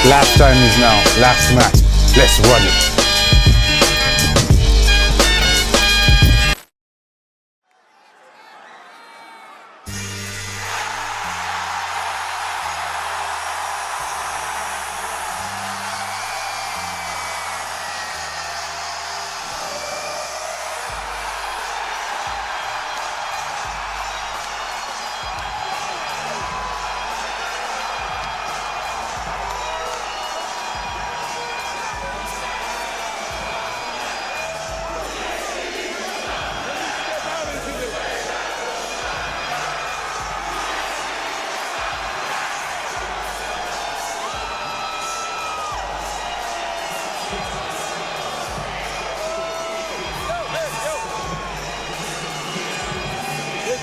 Last time is now. Last match. Let's run it.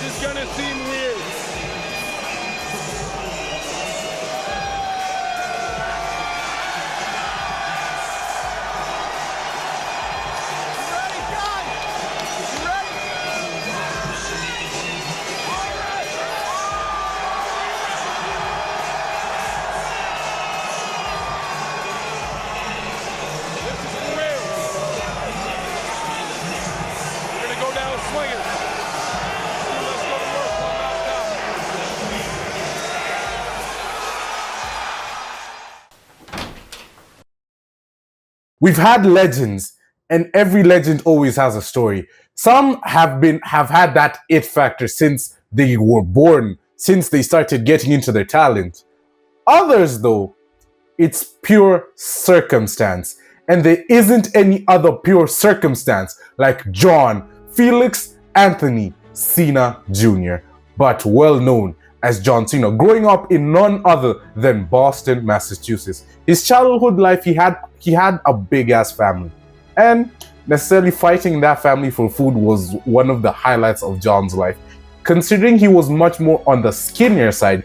It's gonna seem weird. We've had legends, and every legend always has a story. Some have had that it factor since they were born, since they started getting into their talent. Others, though, it's pure circumstance. And there isn't any other pure circumstance like John Felix Anthony Cena Jr., but well known as John Cena, growing up in none other than Boston, Massachusetts. His childhood life, he had a big ass family, and necessarily fighting in that family for food was one of the highlights of John's life, considering he was much more on the skinnier side.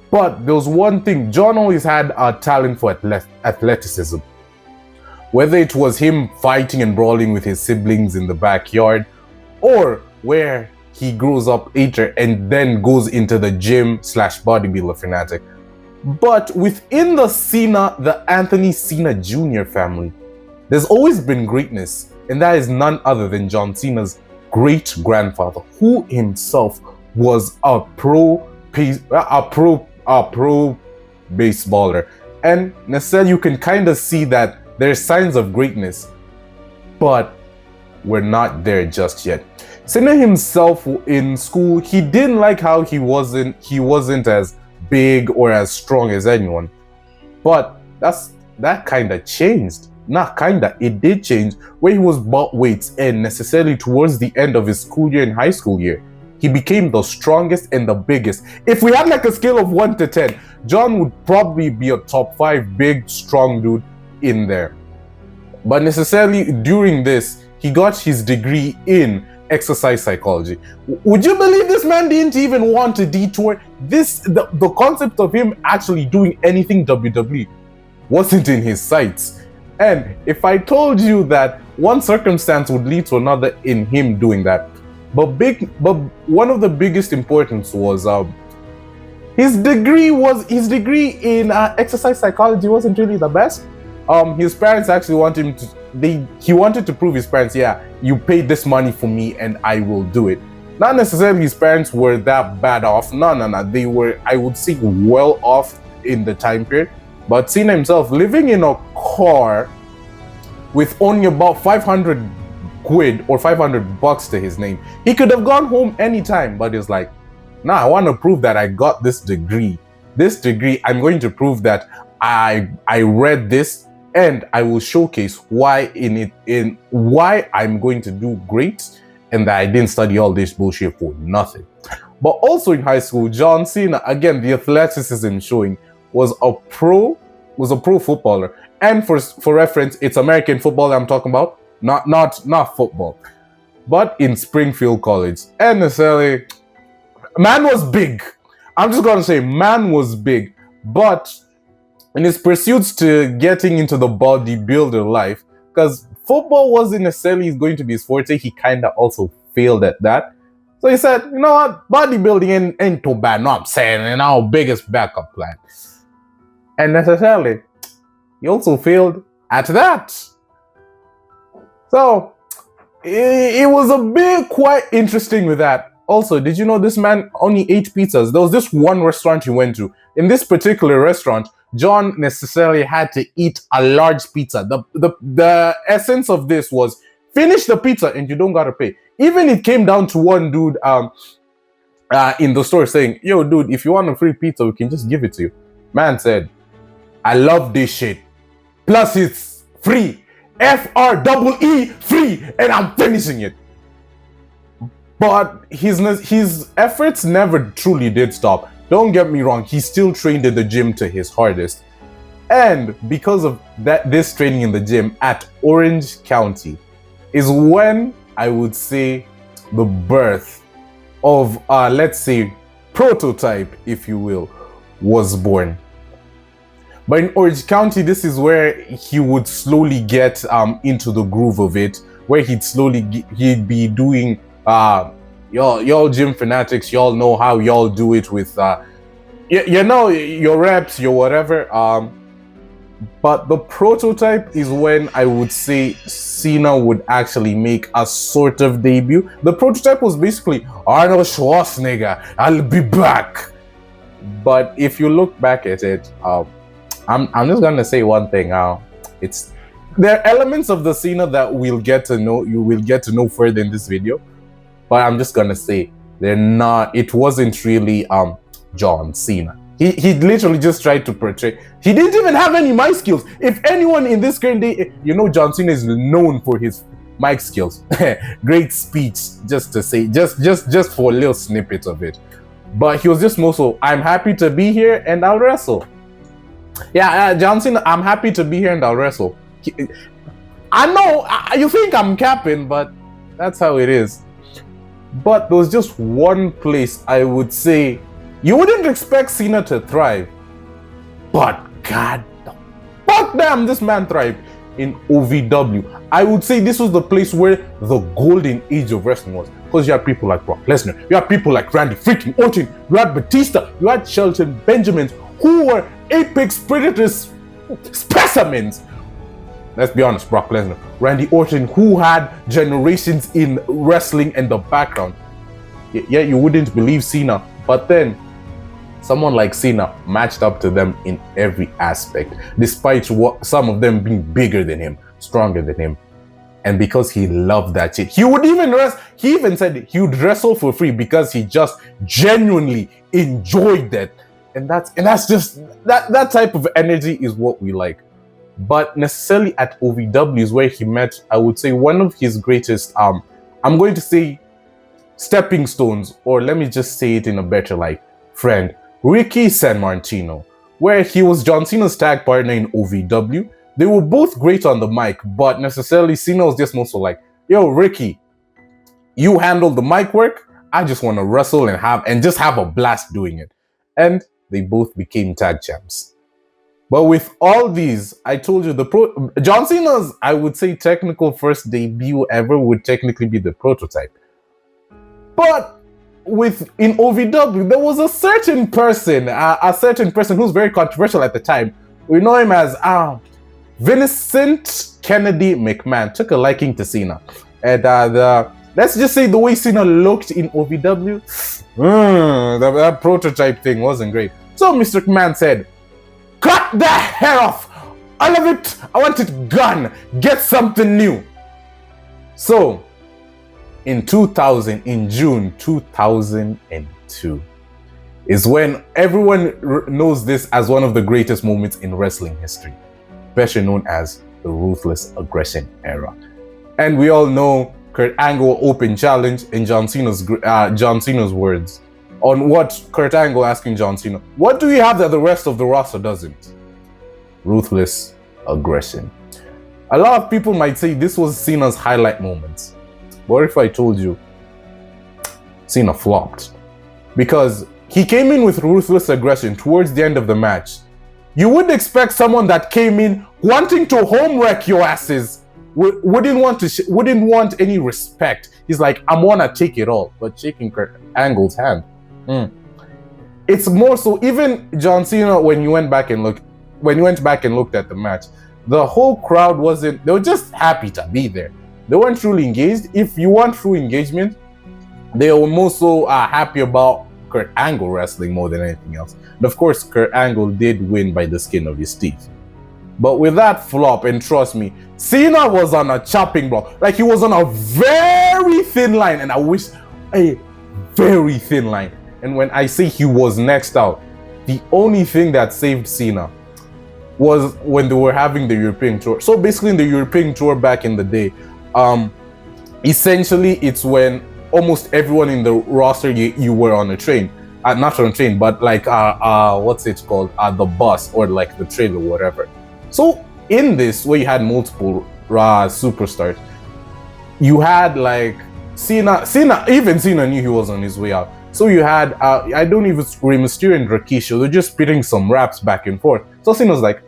But there was one thing: John always had a talent for athleticism. Whether it was him fighting and brawling with his siblings in the backyard, or where he grows up later and then goes into the gym / bodybuilder fanatic. But within the Anthony Cena Jr. family, there's always been greatness, and that is none other than John Cena's great-grandfather, who himself was a pro baseballer. And necessarily you can kind of see that there's signs of greatness, but we're not there just yet. Cena himself in school, he didn't like how he wasn't as big or as strong as anyone. But that kind of changed. Not kinda, it did change when he was butt weights, and necessarily towards the end of his school year and high school year, he became the strongest and the biggest. If we had like a scale of 1 to 10, John would probably be a top 5 big, strong dude in there. But necessarily during this, he got his degree in exercise psychology. Would you believe this man didn't even want to detour? The concept of him actually doing anything WWE wasn't in his sights. And if I told you that one circumstance would lead to another in him doing that, but one of the biggest importance was his degree in exercise psychology wasn't really the best. His parents actually wanted him to. He wanted to prove his parents, yeah, you paid this money for me and I will do it. Not necessarily his parents were that bad off. No. They were, I would say, well off in the time period. But Cena himself, living in a car with only about 500 quid or 500 bucks to his name, he could have gone home anytime, but he's like, nah, I want to prove that I got this degree. I'm going to prove that I read this, and I will showcase why why I'm going to do great, and that I didn't study all this bullshit for nothing. But also in high school, John Cena, again, the athleticism showing, was a pro footballer. And for reference, it's American football I'm talking about, not football. But in Springfield College, and necessarily, man was big. I'm just gonna say, man was big, but in his pursuits to getting into the bodybuilder life, because football wasn't necessarily going to be his forte, he kind of also failed at that. So he said, you know what, bodybuilding ain't too bad. No, I'm saying, biggest backup plan. And necessarily, he also failed at that. So it was a bit quite interesting with that. Also, did you know this man only ate pizzas? There was this one restaurant he went to. In this particular restaurant, John necessarily had to eat a large pizza. The essence of this was finish the pizza and you don't gotta pay. Even it came down to one dude in the store saying, "Yo, dude, if you want a free pizza, we can just give it to you." Man said, "I love this shit. Plus it's free. FREE free, and I'm finishing it." But his efforts never truly did stop. Don't get me wrong, he still trained in the gym to his hardest. And because of this training in the gym at Orange County is when I would say the birth of, let's say, prototype, if you will, was born. But in Orange County, this is where he would slowly get into the groove of it, where he'd be doing y'all gym fanatics, y'all know how y'all do it with you know, your reps, your whatever. But the prototype is when I would say Cena would actually make a sort of debut. The prototype was basically Arnold Schwarzenegger, I'll be back. But if you look back at it, I'm just gonna say one thing. There are elements of the Cena that you will get to know further in this video. But I'm just gonna say it wasn't really John Cena. He literally just tried to portray. He didn't even have any mic skills. If anyone in this current day, you know, John Cena is known for his mic skills. Great speech, just to say, just for a little snippet of it. But he was just more so, I'm happy to be here and I'll wrestle. Yeah, John Cena, I'm happy to be here and I'll wrestle. I know, you think I'm capping, but that's how it is. But there was just one place I would say you wouldn't expect Cena to thrive. But god damn, this man thrived in OVW. I would say this was the place where the golden age of wrestling was. Because you had people like Brock Lesnar, you had people like Randy freaking Orton, you had Batista, you had Shelton Benjamin, who were apex predators specimens. Let's be honest, Brock Lesnar, Randy Orton, who had generations in wrestling in the background. Yeah, you wouldn't believe Cena. But then, someone like Cena matched up to them in every aspect, despite some of them being bigger than him, stronger than him. And because he loved that shit, he even said he would wrestle for free because he just genuinely enjoyed that. And that's just, that type of energy is what we like. But necessarily at OVW is where he met, I would say, one of his greatest, I'm going to say stepping stones, or let me just say it in a better light, friend, Ricky San Martino, where he was John Cena's tag partner in OVW. They were both great on the mic, but necessarily Cena was just more so like, yo, Ricky, you handle the mic work, I just want to wrestle and just have a blast doing it. And they both became tag champs. But with all these, I told you, John Cena's, I would say, technical first debut ever would technically be the prototype. But in OVW, there was a certain person who's very controversial at the time. We know him as Vincent Kennedy McMahon. Took a liking to Cena. And let's just say the way Cena looked in OVW, that prototype thing wasn't great. So Mr. McMahon said, cut the hair off! All of it! I want it gone! Get something new! So, in June 2002, is when everyone knows this as one of the greatest moments in wrestling history, especially known as the Ruthless Aggression Era. And we all know Kurt Angle open challenge in John Cena's words. On what Kurt Angle asking John Cena, what do you have that the rest of the roster doesn't? Ruthless aggression. A lot of people might say this was Cena's highlight moment. What if I told you Cena flopped? Because he came in with ruthless aggression towards the end of the match. You would expect someone that came in wanting to home wreck your asses wouldn't want any respect. He's like, I want to take it all, but shaking Kurt Angle's hand. It's more so, even John Cena, when you went back and look, when you went back and looked at the match, the whole crowd wasn't, they were just happy to be there. They weren't truly engaged. If you want true engagement, they were more so happy about Kurt Angle wrestling more than anything else. And of course, Kurt Angle did win by the skin of his teeth. But with that flop, and trust me, Cena was on a chopping block. Like, he was on a very thin line, and I wish a very thin line. And when I say he was next out, the only thing that saved Cena was when they were having the European tour. So basically in the European tour back in the day, essentially it's when almost everyone in the roster, you were on a train. Not on a train, but like, what's it called? The bus or like the train or whatever. So in this, where you had multiple superstars, you had like Cena, even Cena knew he was on his way out. So you had, I don't even, Rey Mysterio and Rikishi, they're just spitting some raps back and forth. So Cena was like,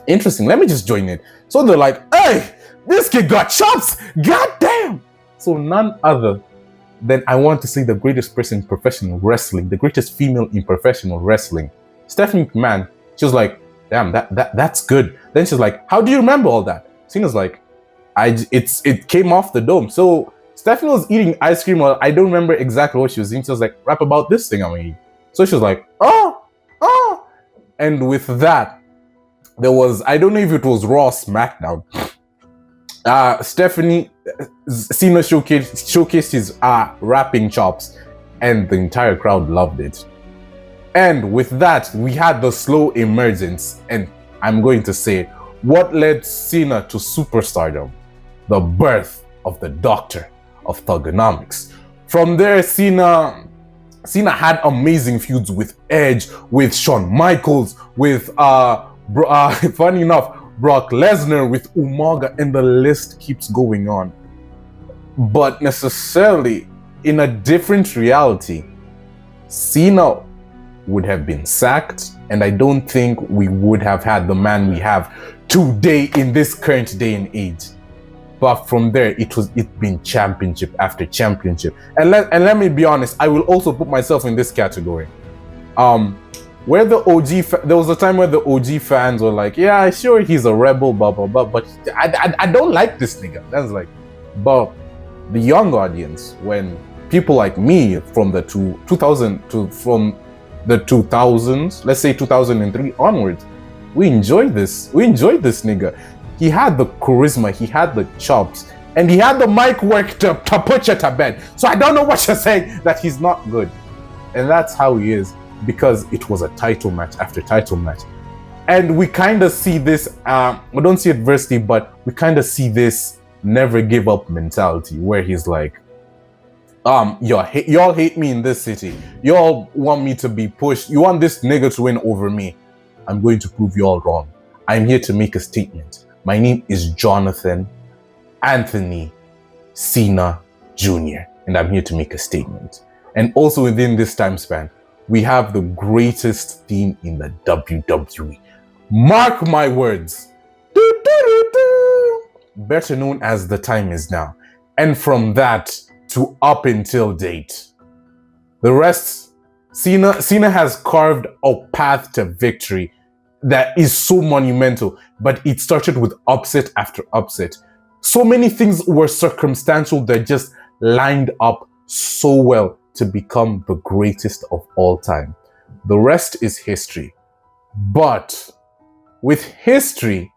interesting, let me just join in. So they're like, hey, this kid got chops, goddamn. So none other than, I want to say, the greatest person in professional wrestling, the greatest female in professional wrestling, Stephanie McMahon. She was like, damn, that's good. Then she's like, how do you remember all that? Cena's like, it came off the dome. So Stephanie was eating ice cream. Well, I don't remember exactly what she was eating. She was like, rap about this thing I'm eating. So she was like, oh. And with that, there was, I don't know if it was Raw or SmackDown. Cena showcased his rapping chops, and the entire crowd loved it. And with that, we had the slow emergence, and I'm going to say it, what led Cena to superstardom? The birth of the Doctor of Thuganomics. From there, Cena had amazing feuds with Edge, with Shawn Michaels, with funny enough, Brock Lesnar, with Umaga, and the list keeps going on. But necessarily, in a different reality, Cena would have been sacked, and I don't think we would have had the man we have today in this current day and age. But from there, it's been championship after championship. And let me be honest, I will also put myself in this category. Where the OG, there was a time where the OG fans were like, yeah, sure, he's a rebel, blah, blah, blah, but I don't like this nigga. That's like, but the young audience, when people like me from the 2000s, let's say 2003 onwards, we enjoyed this nigga. He had the charisma, he had the chops, and he had the mic work to put you to bed. So I don't know what you're saying that he's not good. And that's how he is, because it was a title match after title match. And we kind of see this, we don't see adversity, but we kind of see this never give up mentality where he's like, y'all hate me in this city. Y'all want me to be pushed. You want this nigga to win over me. I'm going to prove you all wrong. I'm here to make a statement. My name is Jonathan Anthony Cena Jr. And I'm here to make a statement. And also within this time span, we have the greatest theme in the WWE. Mark my words. Better known as The Time Is Now. And from that to up until date, the rest, Cena has carved a path to victory that is so monumental, but it started with upset after upset. So many things were circumstantial that just lined up so well to become the greatest of all time. The rest is history. But with history,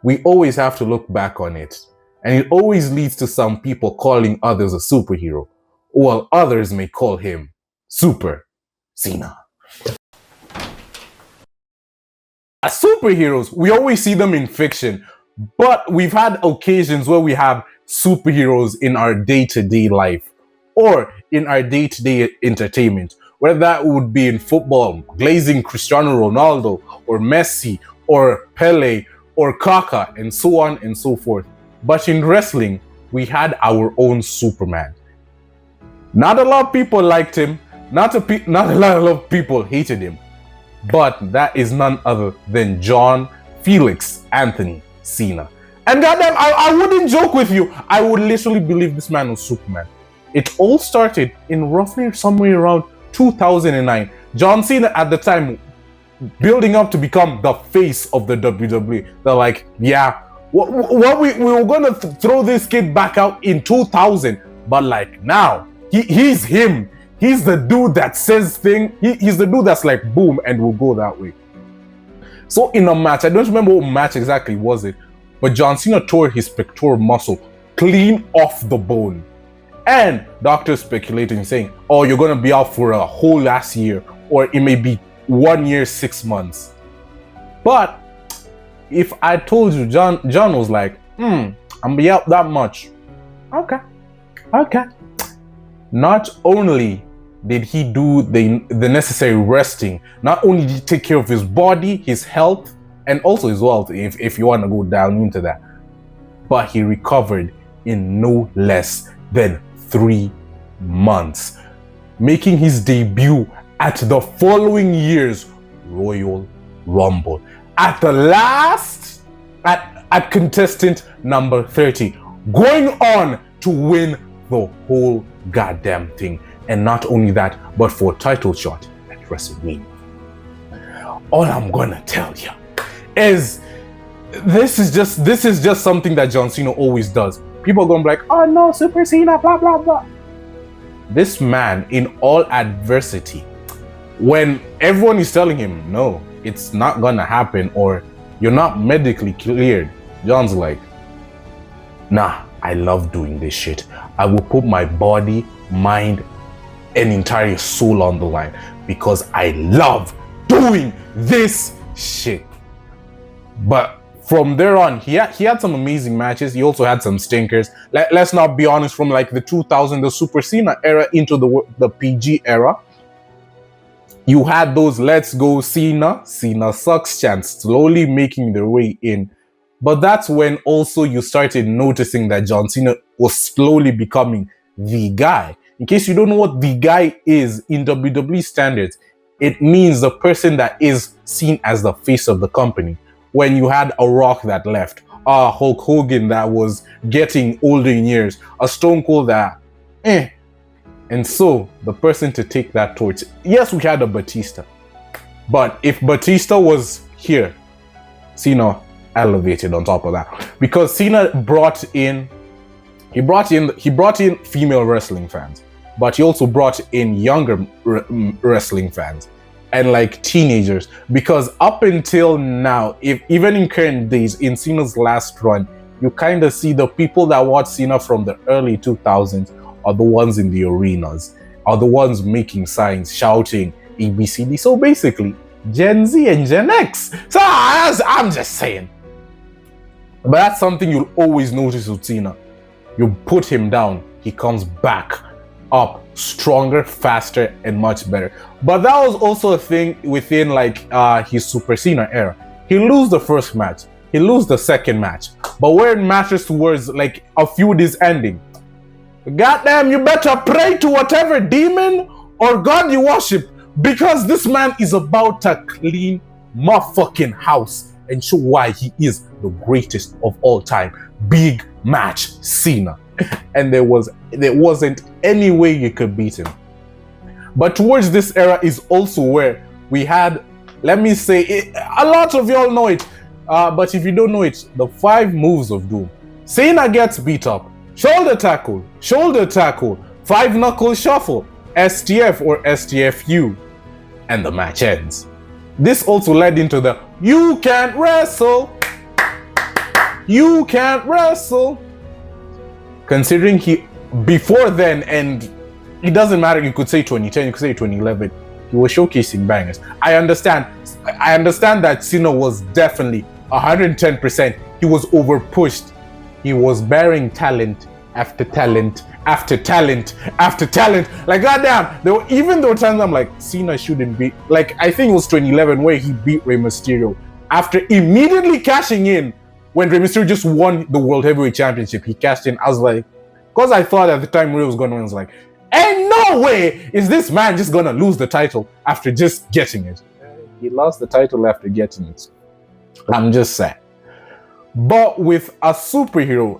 we always have to look back on it. And it always leads to some people calling others a superhero, while others may call him Super Cena. As superheroes, we always see them in fiction, but we've had occasions where we have superheroes in our day-to-day life or in our day-to-day entertainment, whether that would be in football, glazing Cristiano Ronaldo, or Messi, or Pele, or Kaka, and so on and so forth. But in wrestling, we had our own Superman. Not a lot of people liked him, not a lot of people hated him, but that is none other than John Felix Anthony Cena. And goddamn, I wouldn't joke with you. I would literally believe this man was Superman. It all started in roughly somewhere around 2009. John Cena at the time building up to become the face of the WWE. They're like, yeah, what we were gonna throw this kid back out in 2000, but like now he's him. He's the dude that says thing. He's the dude that's like boom, and we'll go that way. So in a match, I don't remember what match exactly was it, but John Cena tore his pectoral muscle clean off the bone. And doctors speculating, saying, oh, you're going to be out for a whole last year, or it may be 1 year, 6 months. But if I told you, John was like, I'm going to be out that much. Okay. Not only did he do the necessary resting, not only did he take care of his body, his health, and also his wealth, if you want to go down into that, but he recovered in no less than 3 months, making his debut at the following year's Royal Rumble at the last at contestant number 30, going on to win the whole goddamn thing. And not only that, but for a title shot at WrestleMania. All I'm gonna tell you is this is just something that John Cena always does. People are gonna be like, oh no, Super Cena, blah blah blah. This man, in all adversity, when everyone is telling him, no, it's not gonna happen, or you're not medically cleared, John's like, nah, I love doing this shit. I will put my body, mind, and entire soul on the line because I love doing this shit. But from there on, he had some amazing matches. He also had some stinkers. Let's not be honest, from like the 2000, the Super Cena era into the PG era, you had those let's go Cena sucks chants slowly making their way in. But that's when also you started noticing that John Cena was slowly becoming the guy. In case you don't know what the guy is in WWE standards, it means the person that is seen as the face of the company. When you had a Rock that left, a Hulk Hogan that was getting older in years, a Stone Cold that, And so, the person to take that torch, yes, we had a Batista. But if Batista was here, Cena elevated on top of that. Because Cena brought in female wrestling fans, but he also brought in younger wrestling fans and like teenagers. Because up until now, even in current days, in Cena's last run, you kind of see the people that watch Cena from the early 2000s are the ones in the arenas, are the ones making signs, shouting ABCD. So basically, Gen Z and Gen X. So I'm just saying. But that's something you'll always notice with Cena. You put him down, he comes back up stronger, faster, and much better. But that was also a thing within like his Super Cena era. He lose the first match, he lose the second match, but where it matters towards like a feud is ending, goddamn, you better pray to whatever demon or god you worship, because this man is about to clean my fucking house and show why he is the greatest of all time. Big match Cena. And there wasn't any way you could beat him. But towards this era is also where we had, let me say it, a lot of y'all know it, but if you don't know it, the 5 moves of doom. Cena gets beat up, shoulder tackle, 5-knuckle shuffle, STF or STFU, and the match ends. This also led into the you can't wrestle. Considering he, before then, and it doesn't matter, you could say 2010, you could say 2011, he was showcasing bangers. I understand that Cena was definitely 110%. He was overpushed. He was bearing talent after talent after talent after talent. Like, goddamn, there were times I'm like, Cena shouldn't be. Like, I think it was 2011 where he beat Rey Mysterio after immediately cashing in. When Rey Mysterio just won the World Heavyweight Championship, he cashed in. I was like, because I thought at the time Rey was going to win, I was like, ain't no way is this man just going to lose the title after just getting it. He lost the title after getting it. I'm just saying. But with a superhero,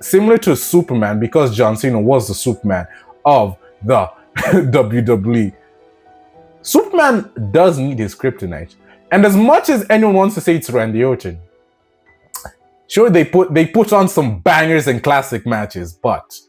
similar to Superman, because John Cena was the Superman of the WWE, Superman does need his kryptonite. And as much as anyone wants to say it's Randy Orton, sure, they put on some bangers and classic matches, but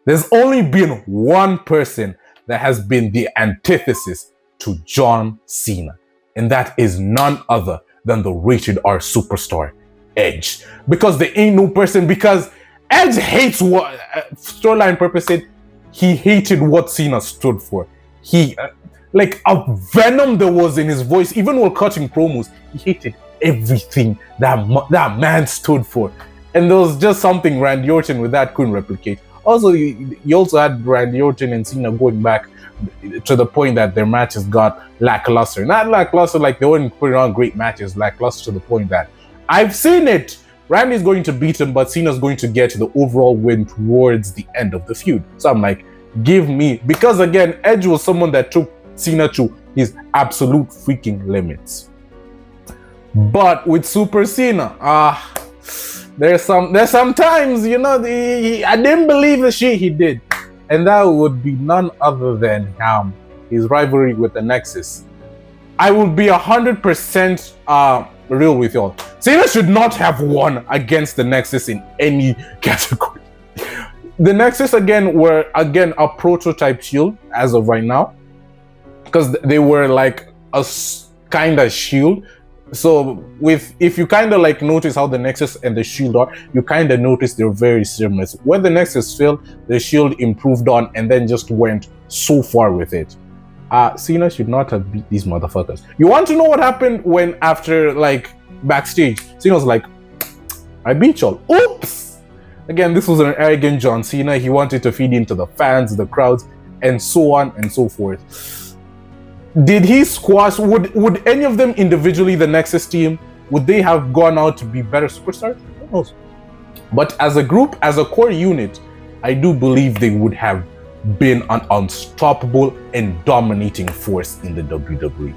there's only been one person that has been the antithesis to John Cena, and that is none other than the rated R superstar, Edge. Because there ain't no person, because Edge hates what, storyline purpose said, he hated what Cena stood for. He, like a venom there was in his voice, even while cutting promos, he hated everything that man stood for. And there was just something Randy Orton with that couldn't replicate. Also, you also had Randy Orton and Cena going back to the point that their matches got lackluster. Not lackluster like they weren't putting on great matches, lackluster to the point that I've seen it. Randy's going to beat him, but Cena's going to get the overall win towards the end of the feud. So I'm like, give me, because again, Edge was someone that took Cena to his absolute freaking limits. But with Super Cena, there's some times, you know, I didn't believe the shit he did. And that would be none other than his rivalry with the Nexus. I will be 100% real with y'all. Cena should not have won against the Nexus in any category. The Nexus were a prototype Shield as of right now, because they were like a kind of Shield. So if you kind of like notice how the Nexus and the Shield are, you kind of notice they're very similar. When the Nexus failed, the Shield improved on and then just went so far with it. Cena should not have beat these motherfuckers. You want to know what happened when after like backstage, Cena was like, I beat y'all. Oops! Again, this was an arrogant John Cena. He wanted to feed into the fans, the crowds, and so on and so forth. Did he squash, would any of them individually, the Nexus team, would they have gone out to be better superstars? Who knows? But as a group, as a core unit, I do believe they would have been an unstoppable and dominating force in the WWE.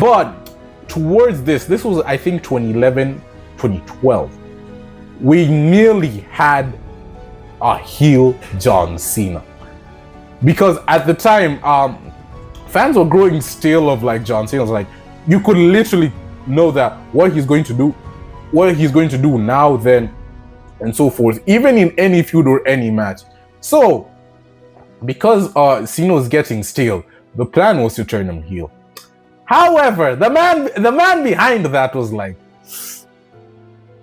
But towards this was I think 2011, 2012, we nearly had a heel John Cena. Because at the time, fans were growing stale of like John Cena. Like, you could literally know that what he's going to do now, then, and so forth, even in any feud or any match. So, because Cena was getting stale, the plan was to turn him heel. However, the man behind that was like,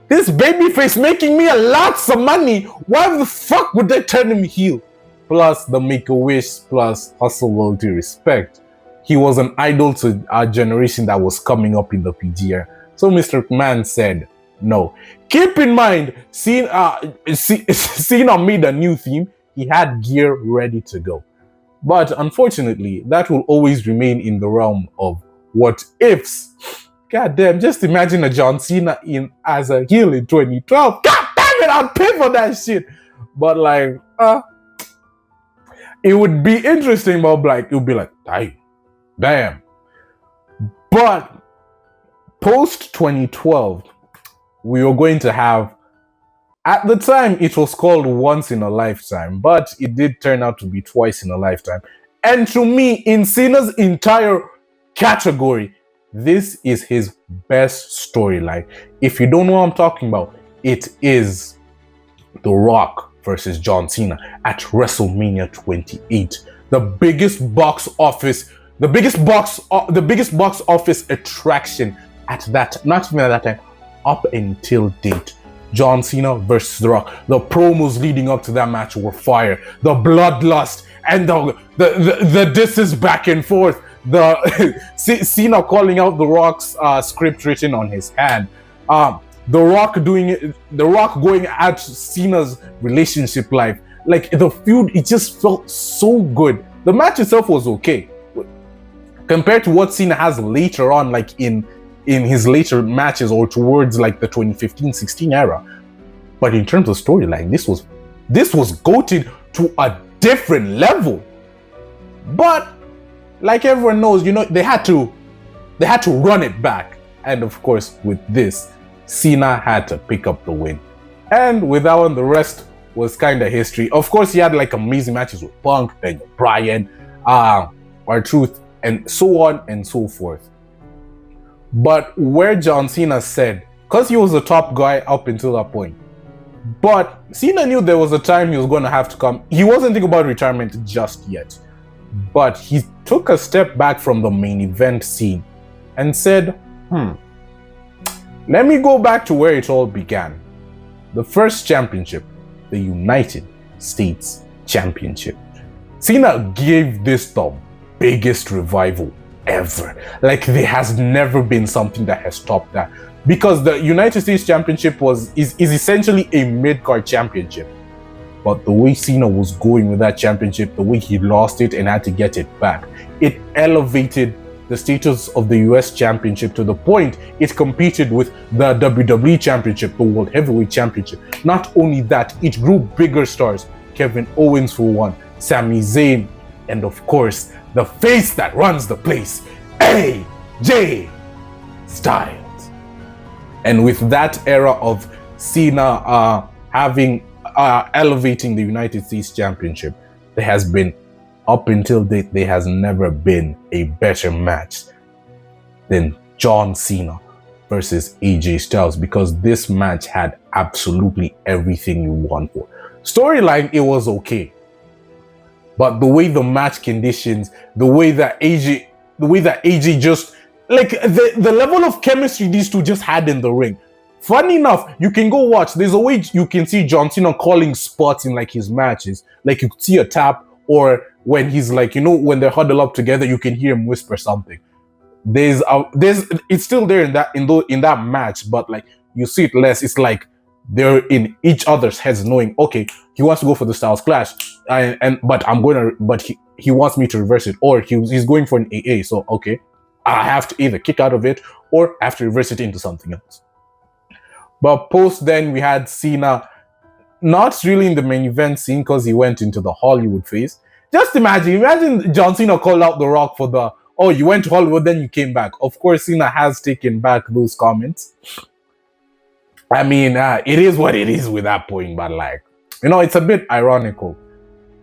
this babyface making me a lots of money. Why the fuck would they turn him heel? Plus the Make-A-Wish, plus hustle, loyalty, respect. He was an idol to our generation that was coming up in the PG era. So Mr. McMahon said no. Keep in mind, Cena made a new theme. He had gear ready to go. But unfortunately, that will always remain in the realm of what ifs. God damn, just imagine a John Cena as a heel in 2012. God damn it, I'd pay for that shit. But like, it would be interesting, but like, it would be like, damn. But post 2012, we were going to have, at the time, it was called once in a lifetime, but it did turn out to be twice in a lifetime. And to me, in Cena's entire category, this is his best storyline. If you don't know what I'm talking about, it is The Rock versus John Cena at WrestleMania 28. The biggest box office attraction at that, not even at that time, up until date. John Cena versus The Rock. The promos leading up to that match were fire. The bloodlust and the disses back and forth. The Cena calling out The Rock's script written on his hand. The Rock going at Cena's relationship life. Like, the feud, it just felt so good. The match itself was okay compared to what Cena has later on, like in his later matches or towards like the 2015-16 era. But in terms of storyline, this was goated to a different level. But like everyone knows, you know, they had to run it back. And of course, with this, Cena had to pick up the win. And with that one, the rest was kind of history. Of course, he had like amazing matches with Punk, Daniel Bryan, R-Truth, and so on and so forth. But where John Cena said, because he was the top guy up until that point, but Cena knew there was a time he was going to have to come. He wasn't thinking about retirement just yet, but he took a step back from the main event scene and said, let me go back to where it all began. The first championship, the United States Championship. Cena gave this the biggest revival ever. Like, there has never been something that has topped that, because the United States Championship is essentially a mid-card championship. But the way Cena was going with that championship, the way he lost it and had to get it back, it elevated the status of the US Championship to the point it competed with the WWE Championship, the World Heavyweight Championship. Not only that, it grew bigger stars. Kevin Owens for one, Sami Zayn, and of course, the face that runs the place, AJ Styles. And with that era of Cena elevating the United States Championship, there has been, up until date, there has never been a better match than John Cena versus AJ Styles, because this match had absolutely everything you want for. Storyline, it was okay. But the way the match conditions, the way that AJ just, like, the level of chemistry these two just had in the ring. Funny enough, you can go watch. There's a way you can see John Cena calling spots in like his matches. Like, you could see a tap, or when he's like, when they huddle up together, you can hear him whisper something. It's still there in that match, but like you see it less. It's like they're in each other's heads, knowing, okay, he wants to go for the Styles Clash, but he wants me to reverse it, or he's going for an AA. So okay, I have to either kick out of it or I have to reverse it into something else. But post then, we had Cena not really in the main event scene because he went into the Hollywood phase. Just imagine John Cena called out The Rock for the, oh, you went to Hollywood, then you came back. Of course, Cena has taken back those comments. I mean, it is what it is with that point, but like, it's a bit ironical.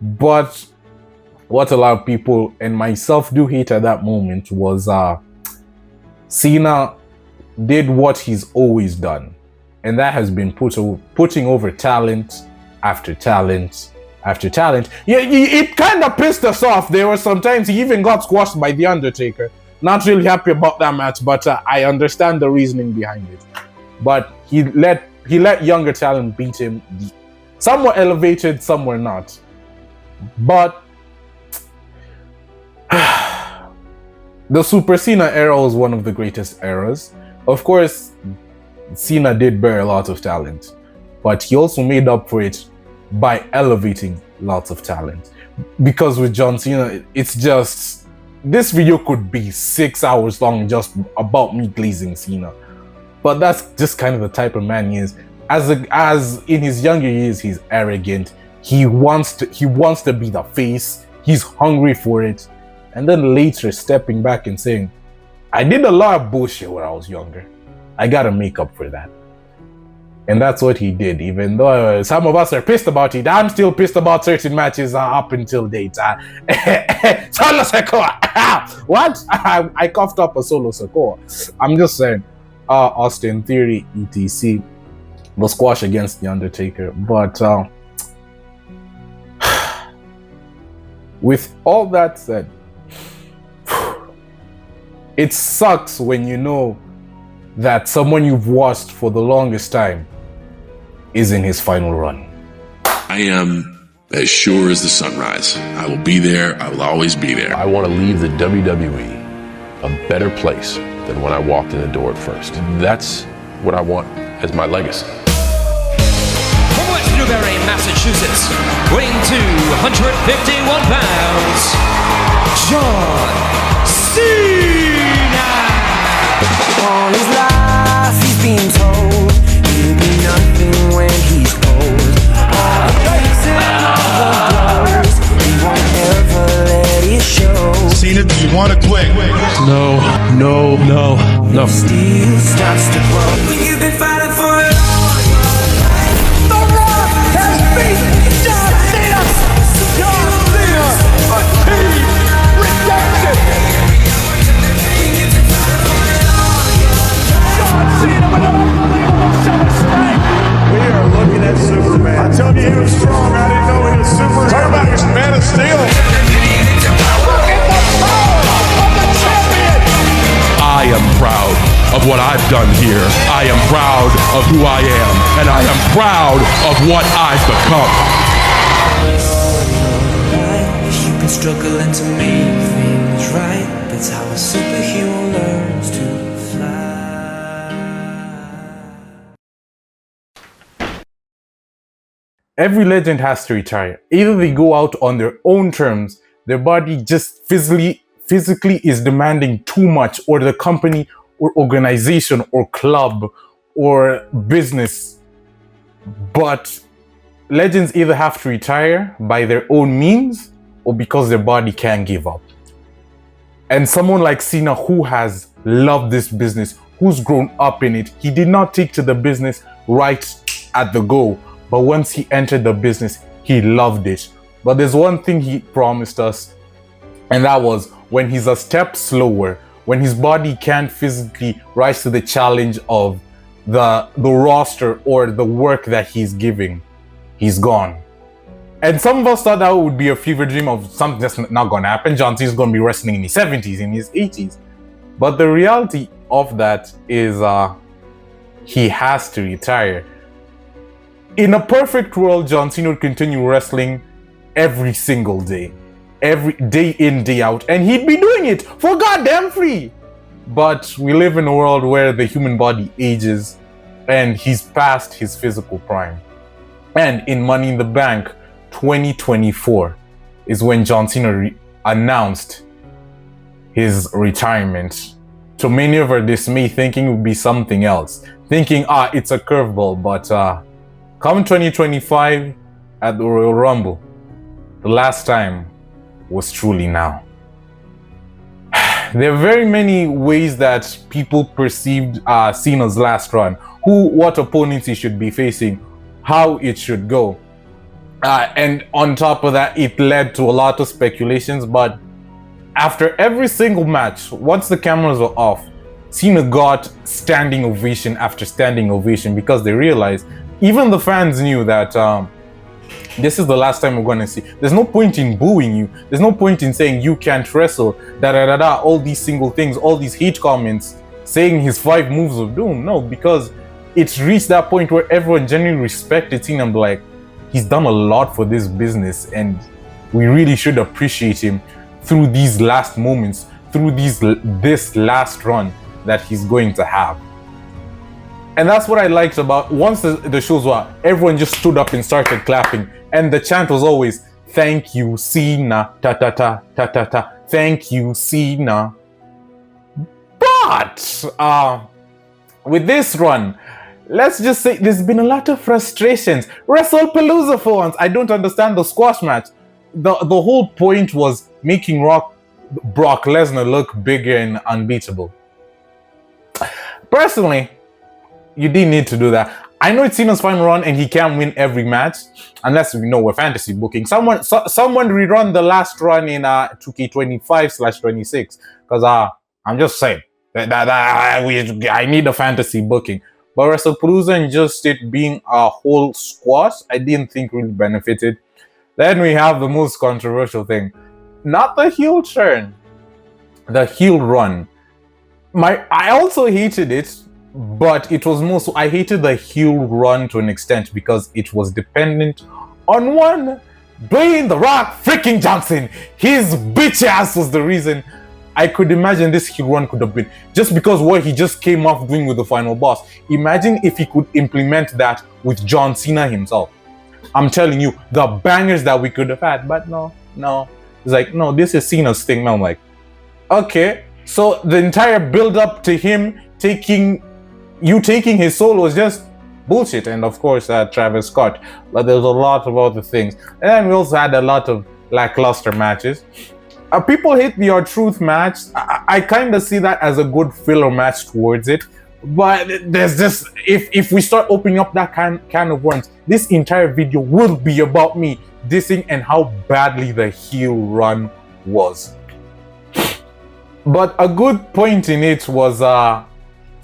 But what a lot of people, and myself, do hate at that moment was Cena did what he's always done. And that has been putting over talent after talent after talent. Yeah, it kind of pissed us off. There were some times he even got squashed by The Undertaker. Not really happy about that match, but I understand the reasoning behind it. But he let younger talent beat him. Some were elevated, some were not. But the Super Cena era was one of the greatest eras. Of course, Cena did bear a lot of talent, but he also made up for it by elevating lots of talent. Because with John Cena, it's just, this video could be 6 hours long just about me glazing Cena. But that's just kind of the type of man he is. As in his younger years, he's arrogant. He wants to be the face. He's hungry for it. And then later stepping back and saying, I did a lot of bullshit when I was younger. I gotta make up for that. And that's what he did. Even though some of us are pissed about it, I'm still pissed about certain matches up until date. Solo Sikoa! What? I coughed up a Solo Sikoa. I'm just saying, Austin Theory, etc. The squash against The Undertaker. But with all that said, it sucks when you know that someone you've watched for the longest time is in his final run. I am as sure as the sunrise. I will be there. I will always be there. I want to leave the WWE a better place than when I walked in the door at first. That's what I want as my legacy. From West Newbury, Massachusetts, weighing 251 pounds, John Cena. All his life he's been told he'll be nothing when he's old. All the breaks and all the blows, he won't ever let it show. Cena, do you want to quit? No. Still starts to grow. When you've been fighting for it all your life. The Rock has beaten John Cena. John Cena, a team redemption. that Superman. I told you he was strong. I didn't know he was super. Talk about his man of steel. Look at the power of the champion. I am proud of what I've done here. I am proud of who I am, and I am proud of what I've become. You can struggle and to make things right. That's how a superhero learns to fly. Every legend has to retire. Either they go out on their own terms, their body just physically is demanding too much, or the company or organization or club or business. But legends either have to retire by their own means or because their body can't give up. And someone like Cena, who has loved this business, who's grown up in it, he did not take to the business right at the go, but once he entered the business, he loved it. But there's one thing he promised us, and that was when he's a step slower, when his body can't physically rise to the challenge of the roster or the work that he's giving, he's gone. And some of us thought that would be a fever dream of something that's not going to happen. John Cena's going to be wrestling in his 70s, in his 80s. But the reality of that is he has to retire. In a perfect world, John Cena would continue wrestling every single day. Every day in, day out. And he'd be doing it for goddamn free. But we live in a world where the human body ages and he's past his physical prime. And in Money in the Bank 2024 is when John Cena announced his retirement. To many of our dismay, thinking it would be something else. Thinking, it's a curveball. But come 2025 at the Royal Rumble, the last time was truly now. There are very many ways that people perceived Cena's last run. What opponents he should be facing, how it should go. And on top of that, it led to a lot of speculations. But after every single match, once the cameras were off, Cena got standing ovation after standing ovation, because they realized, even the fans knew that this is the last time we're going to see. There's no point in booing you. There's no point in saying you can't wrestle, all these single things, all these hate comments, saying his 5 moves of doom. No, because it's reached that point where everyone genuinely respected Cena and be like, he's done a lot for this business and we really should appreciate him through these last moments, through this last run that he's going to have. And that's what I liked about, once the shows were, everyone just stood up and started clapping. And the chant was always, thank you, Cena, ta-ta-ta, ta-ta-ta, thank you, Cena. But, with this run, let's just say there's been a lot of frustrations. WrestlePalooza for once. I don't understand the squash match. The whole point was making Brock Lesnar look bigger and unbeatable. Personally, you didn't need to do that. I know it's Cena's final run and he can't win every match unless we know we're fantasy booking. Someone rerun the last run in 2K25/26, because I'm just saying that I need a fantasy booking. But WrestlePalooza and just it being a whole squash, I didn't think really benefited. Then we have the most controversial thing. Not the heel turn. The heel run. I also hated it, but it was more so I hated the heel run to an extent because it was dependent on one Dwayne The Rock freaking Johnson. His bitch ass was the reason. I could imagine this heel run could have been just because what he just came off doing with the final boss. Imagine if he could implement that with John Cena himself. I'm telling you, the bangers that we could have had. But no. It's like, no, this is Cena's thing. And I'm like, okay. So the entire build up to him taking his soul was just bullshit. And of course, Travis Scott. But there's a lot of other things. And then we also had a lot of lackluster matches. People hate the R-Truth match. I kind of see that as a good filler match towards it. But there's just, if we start opening up that can of worms, this entire video will be about me dissing and how badly the heel run was. But a good point in it was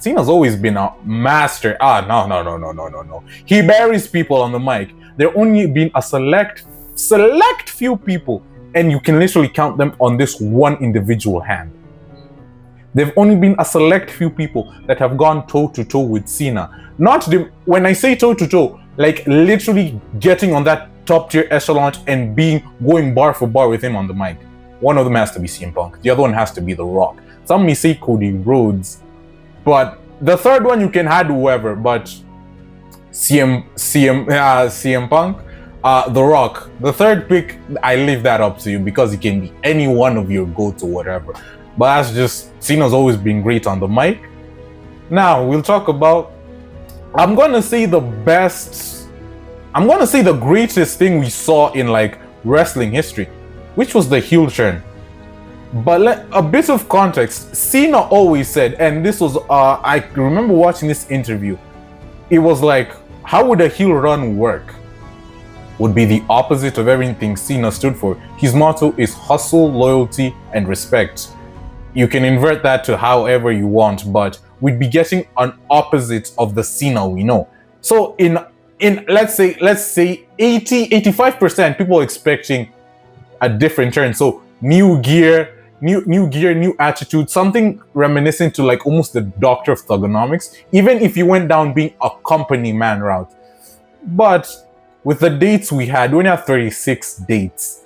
Cena's always been a master. No. He buries people on the mic. There only been a select few people, and you can literally count them on this one individual hand. There've only been a select few people that have gone toe to toe with Cena. When I say toe to toe, like literally getting on that top tier echelon and going bar for bar with him on the mic. One of them has to be CM Punk. The other one has to be The Rock. Some may say Cody Rhodes, but the third one you can have whoever. But CM Punk, The Rock. The third pick, I leave that up to you because it can be any one of your go-to whatever. But that's just, Cena's always been great on the mic. Now we'll talk about, I'm gonna say the greatest thing we saw in like wrestling history, which was the heel turn. But a bit of context, Cena always said, and this was, I remember watching this interview, it was like, how would a heel run work? Would be the opposite of everything Cena stood for. His motto is hustle, loyalty, and respect. You can invert that to however you want, but we'd be getting an opposite of the Cena we know. So in let's say 85% people expecting a different turn. So new gear, new attitude, something reminiscent to like almost the Doctor of Thuganomics, even if you went down being a company man route. But with the dates we only had 36 dates.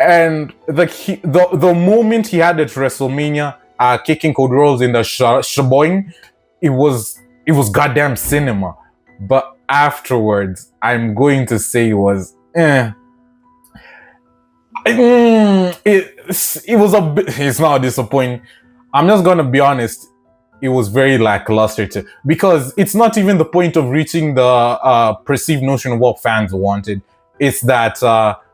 And the moment he had at WrestleMania, kicking Cody Rhodes in the shaboing, it was goddamn cinema. But afterwards, I'm going to say it was it was a bit. It's not disappointing. I'm just gonna be honest. It was very lackluster too, because it's not even the point of reaching the perceived notion of what fans wanted. It's that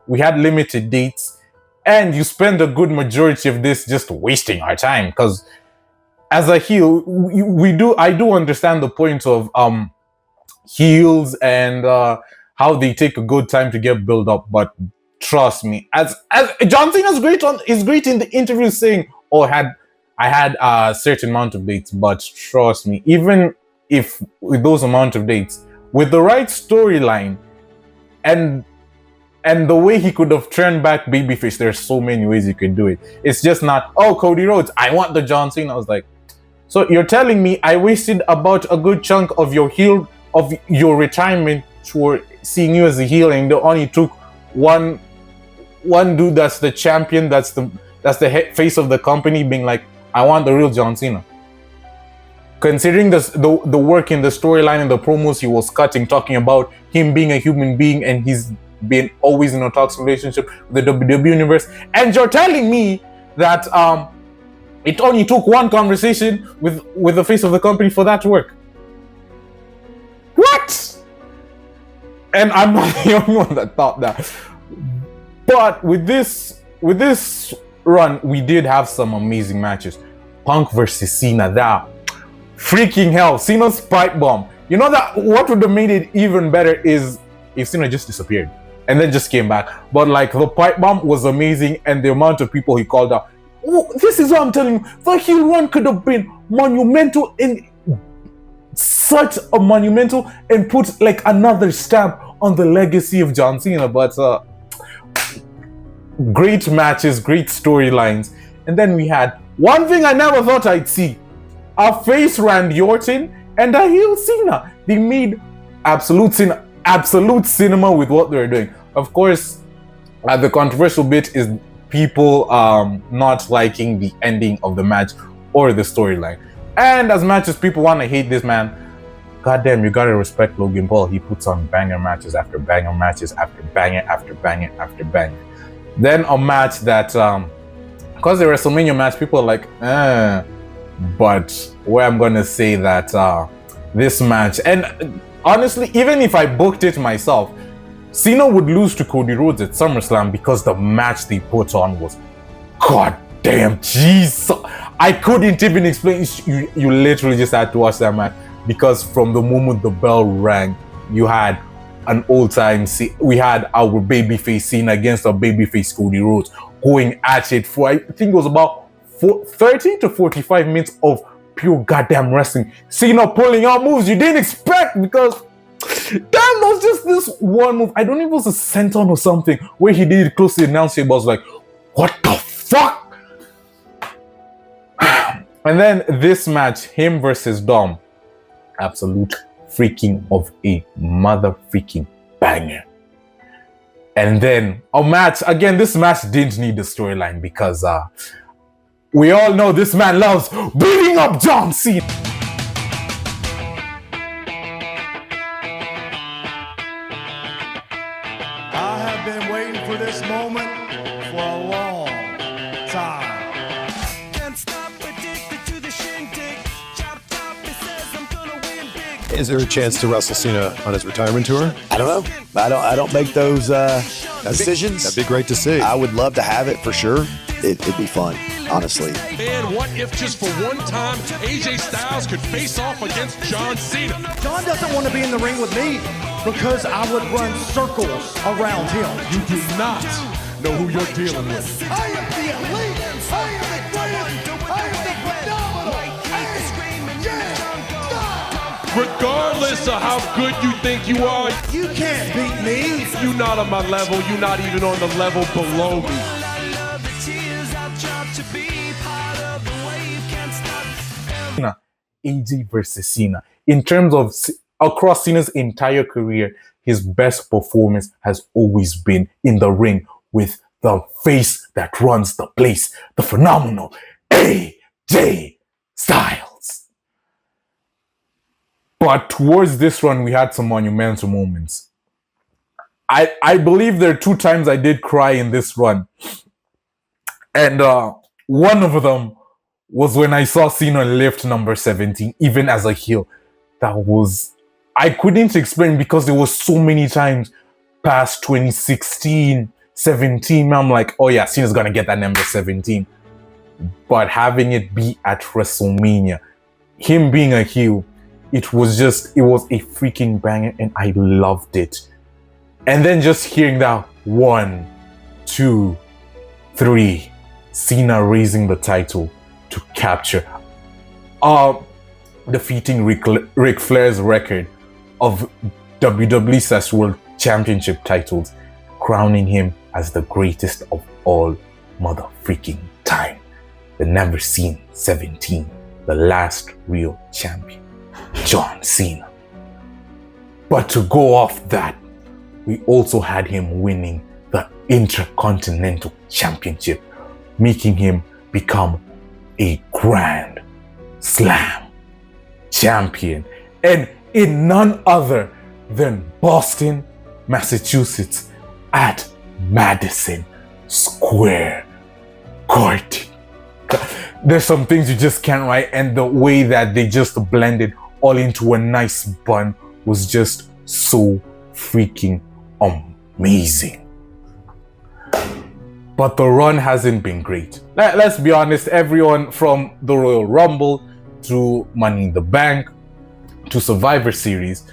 we had limited dates, and you spend a good majority of this just wasting our time. Because as a heel, I do understand the point of heels and how they take a good time to get built up, but trust me, as John Cena's is great in the interview saying, "Oh, I had a certain amount of dates," but trust me, even if with those amount of dates, with the right storyline and the way he could have turned back babyface, there's so many ways you could do it. It's just not, oh, Cody Rhodes, I want the John Cena. I was like, so you're telling me I wasted about a good chunk of your retirement for seeing you as a heel, and they only took one dude that's the champion, that's the face of the company, being like, I want the real John Cena. Considering the work in the storyline and the promos he was cutting, talking about him being a human being and he's been always in a toxic relationship with the WWE universe, and you're telling me that it only took one conversation with the face of the company for that to work. What? And I'm not the only one that thought that. But with this run, we did have some amazing matches. Punk versus Cena, that freaking hell. Cena's pipe bomb. You know that what would have made it even better is if Cena just disappeared and then just came back. But like the pipe bomb was amazing, and the amount of people he called out. Oh, this is what I'm telling you. The heel run could have been monumental, in such a monumental, and put like another stamp on the legacy of John Cena. But great matches, great storylines. And then we had one thing I never thought I'd see: a face Randy Orton and a heel Cena. They made absolute cinema with what they were doing. Of course, the controversial bit is people not liking the ending of the match or the storyline. And as much as people want to hate this man, goddamn, you gotta respect Logan Paul. He puts on banger matches after banger matches after banger after banger after banger. Then a match that, because the WrestleMania match, people are like, but where I'm gonna say that this match, and honestly, even if I booked it myself, Cena would lose to Cody Rhodes at SummerSlam because the match they put on was goddamn Jesus. I couldn't even explain. You literally just had to watch that match, because from the moment the bell rang, you had an old time. We had our babyface Cena against our babyface Cody Rhodes going at it for, I think it was about 30 to 45 minutes of pure goddamn wrestling. Cena pulling out moves you didn't expect because that was just this one move. I don't know if it was a senton or something where he did it close to the announce table. I was like, what the fuck? And then this match, him versus Dom, absolute freaking of a mother freaking banger. And then a match, again, this match didn't need the storyline because we all know this man loves beating up John Cena. I have been waiting for this moment for a long time. Is there a chance to wrestle Cena on his retirement tour? I don't know. I don't make those decisions. That'd be great to see. I would love to have it for sure. It'd be fun, honestly. And what if just for one time AJ Styles could face off against John Cena? John doesn't want to be in the ring with me because I would run circles around him. You do not know who you're dealing with. I am the elite. I am the greatest. I am the phenomenal. Regardless of how good you think you are, You can't beat me. you're not on my level. You're not even on the level below me. AJ versus Cena. In terms of across Cena's entire career, his best performance has always been in the ring with the face that runs the place, the phenomenal AJ Styles. But towards this run, we had some monumental moments. I believe there are 2 times I did cry in this run. And one of them was when I saw Cena lift number 17, even as a heel. That was... I couldn't explain because there was so many times past 2016, 17, I'm like, oh yeah, Cena's gonna get that number 17. But having it be at WrestleMania, him being a heel, it was a freaking banger and I loved it. And then just hearing that 1, 2, 3, Cena raising the title to capture, defeating Ric Flair's record of WWE's World Championship titles, crowning him as the greatest of all mother freaking time. The never seen 17, the last real champion, John Cena. But to go off that, we also had him winning the Intercontinental Championship, making him become a Grand Slam champion, and in none other than Boston, Massachusetts, at Madison Square Garden. There's some things you just can't write, and the way that they just blended all into a nice bun was just so freaking amazing. But the run hasn't been great. Let's be honest, everyone from the Royal Rumble to Money in the Bank to Survivor Series,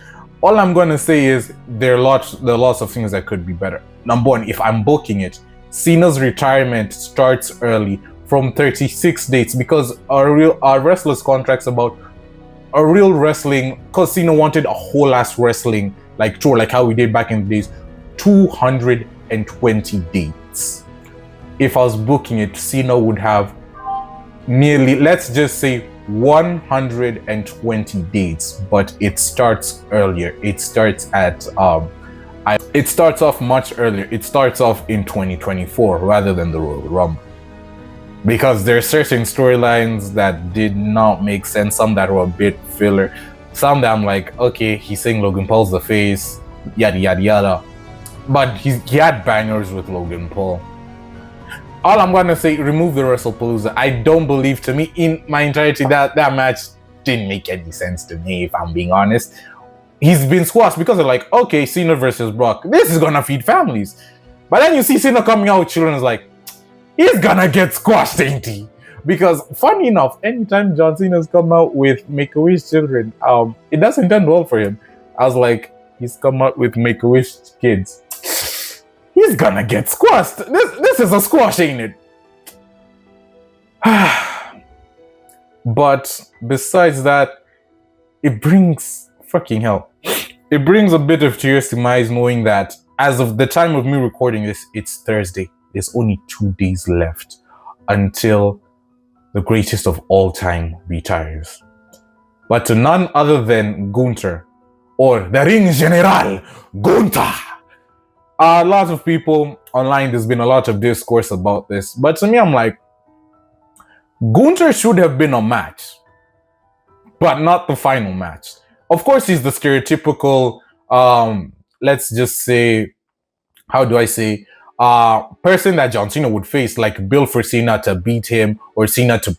all I'm going to say is there are lots of things that could be better. Number one, if I'm booking it, Cena's retirement starts early from 36 dates because our wrestlers' contracts about a real wrestling, because Cena wanted a whole ass wrestling like tour, like how we did back in the days, 220 dates. If I was booking it, Cena would have nearly, let's just say 120 dates, but it starts earlier. It starts at it starts off much earlier. It starts off in 2024 rather than the Royal Rumble, because there are certain storylines that did not make sense, some that were a bit filler, some that I'm like, okay, he's saying Logan Paul's the face, yada yada yada, but he had bangers with Logan Paul. All I'm gonna say, remove the WrestlePalooza. I don't believe, to me, in my entirety, that match didn't make any sense to me, if I'm being honest. He's been squashed because they're like, okay, Cena versus Brock, this is gonna feed families. But then you see Cena coming out with children, it's like, he's gonna get squashed, ain't he? Because funny enough, anytime John Cena's come out with Make-A-Wish children, it doesn't end well for him. I was like, he's come out with Make-A-Wish kids, he's gonna get squashed. This is a squash, ain't it? But besides that, it brings fucking hell. It brings a bit of tears to my eyes knowing that as of the time of me recording this, it's Thursday. There's only 2 days left until the greatest of all time retires. But to none other than Gunther, or the Ring General, Gunther. A lot of people online, there's been a lot of discourse about this. But to me, I'm like, Gunther should have been a match, but not the final match. Of course, he's the stereotypical, let's just say, how do I say, person that John Cena would face, like build for Cena to beat him, or Cena to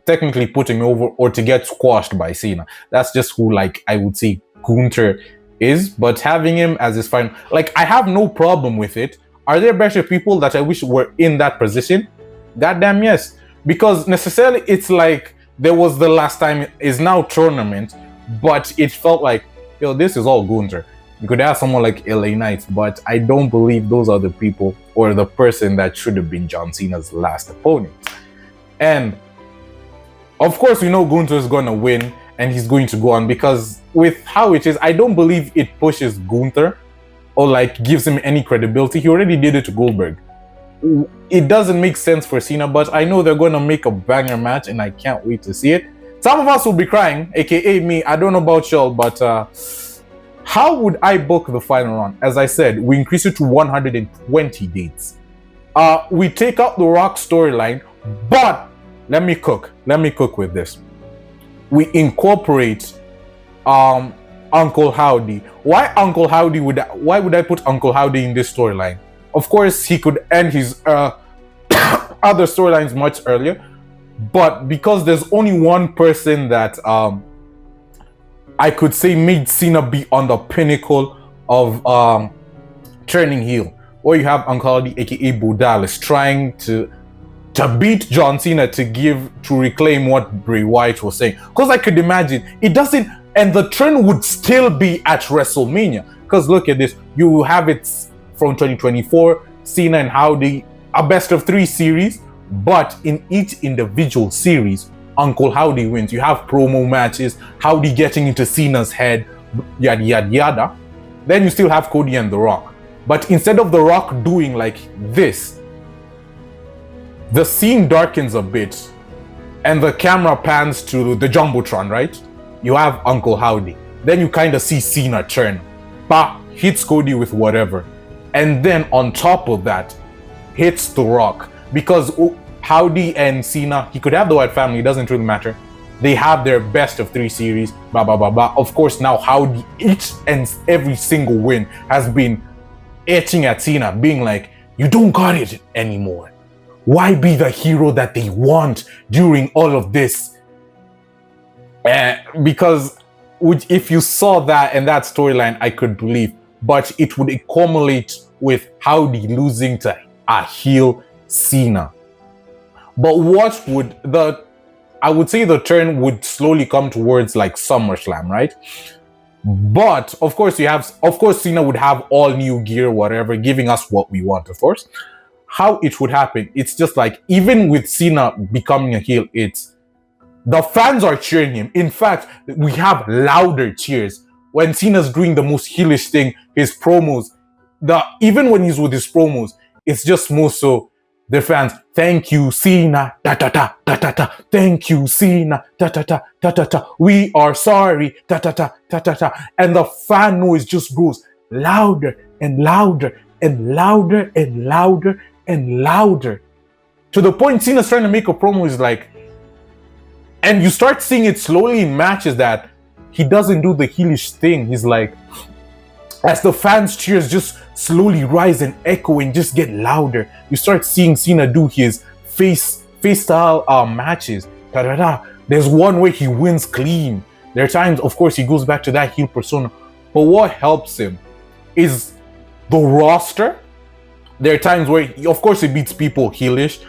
technically put him over, or to get squashed by Cena. That's just who, like, I would say Gunther is. But having him as his final, like, I have no problem with it. Are there better people that I wish were in that position? Goddamn yes. Because necessarily it's like there was the last time, is now tournament, but it felt like, yo, this is all Gunther. You could have someone like LA Knight, but I don't believe those are the people or the person that should have been John Cena's last opponent. And of course, we know Gunther is going to win and he's going to go on, because with how it is, I don't believe it pushes Gunther or like gives him any credibility. He already did it to Goldberg. It doesn't make sense for Cena, but I know they're going to make a banger match and I can't wait to see it. Some of us will be crying, aka me. I don't know about y'all, but how would I book the final run? As I said, we increase it to 120 dates. We take out the Rock storyline, but let me cook with this. We incorporate Uncle Howdy. Why Uncle Howdy? Why would I put Uncle Howdy in this storyline? Of course, he could end his other storylines much earlier, but because there's only one person that I could say made Cena be on the pinnacle of turning heel, or you have Uncle Howdy, aka Bo Dallas, trying to beat John Cena to reclaim what Bray Wyatt was saying. Because I could imagine it doesn't, and the trend would still be at WrestleMania. Because look at this, you have it from 2024, Cena and Howdy, a best of 3 series, but in each individual series, Uncle Howdy wins. You have promo matches, Howdy getting into Cena's head, yada yada yada. Then you still have Cody and The Rock. But instead of The Rock doing like this, the scene darkens a bit and the camera pans to the Jumbotron, right? You have Uncle Howdy. Then you kind of see Cena turn. Bah, hits Cody with whatever. And then on top of that, hits The Rock. Because Howdy and Cena, he could have the Wyatt family, it doesn't really matter. They have their best of 3 series, blah, blah, blah, blah. Of course, now Howdy, each and every single win has been etching at Cena, being like, you don't got it anymore. Why be the hero that they want during all of this? Because if you saw that and that storyline, I could believe. But it would accumulate with Howdy losing to a heel Cena. But what would I would say the turn would slowly come towards like SummerSlam, right? But of course Cena would have all new gear, whatever, giving us what we want, of course. How it would happen, it's just like, even with Cena becoming a heel, it's the fans are cheering him. In fact, we have louder cheers when Cena's doing the most heelish thing, his promos. Even when he's with his promos, it's just more so the fans, thank you, Cena, da da da da da da. Thank you, Cena, da da da da da da. We are sorry, da da da da da da. And the fan noise just grows louder and louder and louder and louder and louder. To the point Cena's trying to make a promo is like, and you start seeing it slowly in matches that he doesn't do the heelish thing. He's like, as the fans' cheers just slowly rise and echo and just get louder, you start seeing Cena do his face style matches. Da-da-da. There's one where he wins clean. There are times, of course, he goes back to that heel persona. But what helps him is the roster. There are times where, of course, he beats people heelish,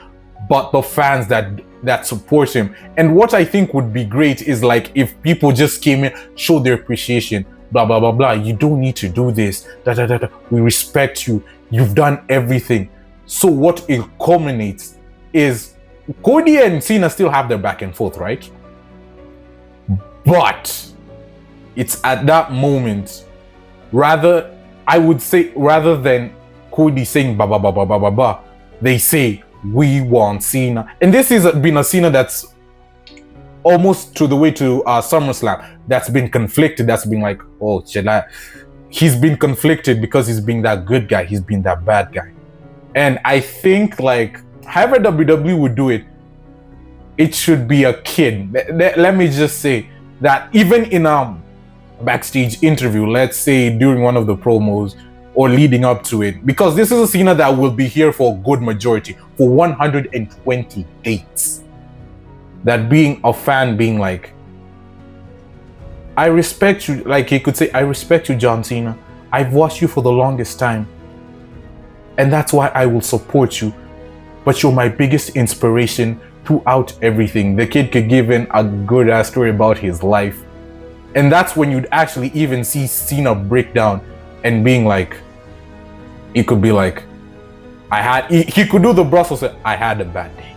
but the fans that support him. And what I think would be great is like if people just came in, show their appreciation, blah blah blah blah. You don't need to do this. Da da da da. We respect you. You've done everything. So what it culminates is Cody and Cena still have their back and forth, right? But it's at that moment, I would say, rather than Cody saying ba ba ba ba ba ba ba, they say we want Cena. And this has been a Cena that's almost to the way to SummerSlam, that's been conflicted, that's been like, oh, he's been conflicted because he's been that good guy, he's been that bad guy. And I think, like, however WWE would do it, it should be a kid. Let me just say that even in a backstage interview, let's say during one of the promos or leading up to it, because this is a Cena that will be here for a good majority, for 120 dates. That being a fan being like, I respect you, like he could say, I respect you, John Cena. I've watched you for the longest time. And that's why I will support you. But you're my biggest inspiration throughout everything. The kid could give in a good ass story about his life. And that's when you'd actually even see Cena break down and being like, he could be like, he could do the Brussels, I had a bad day.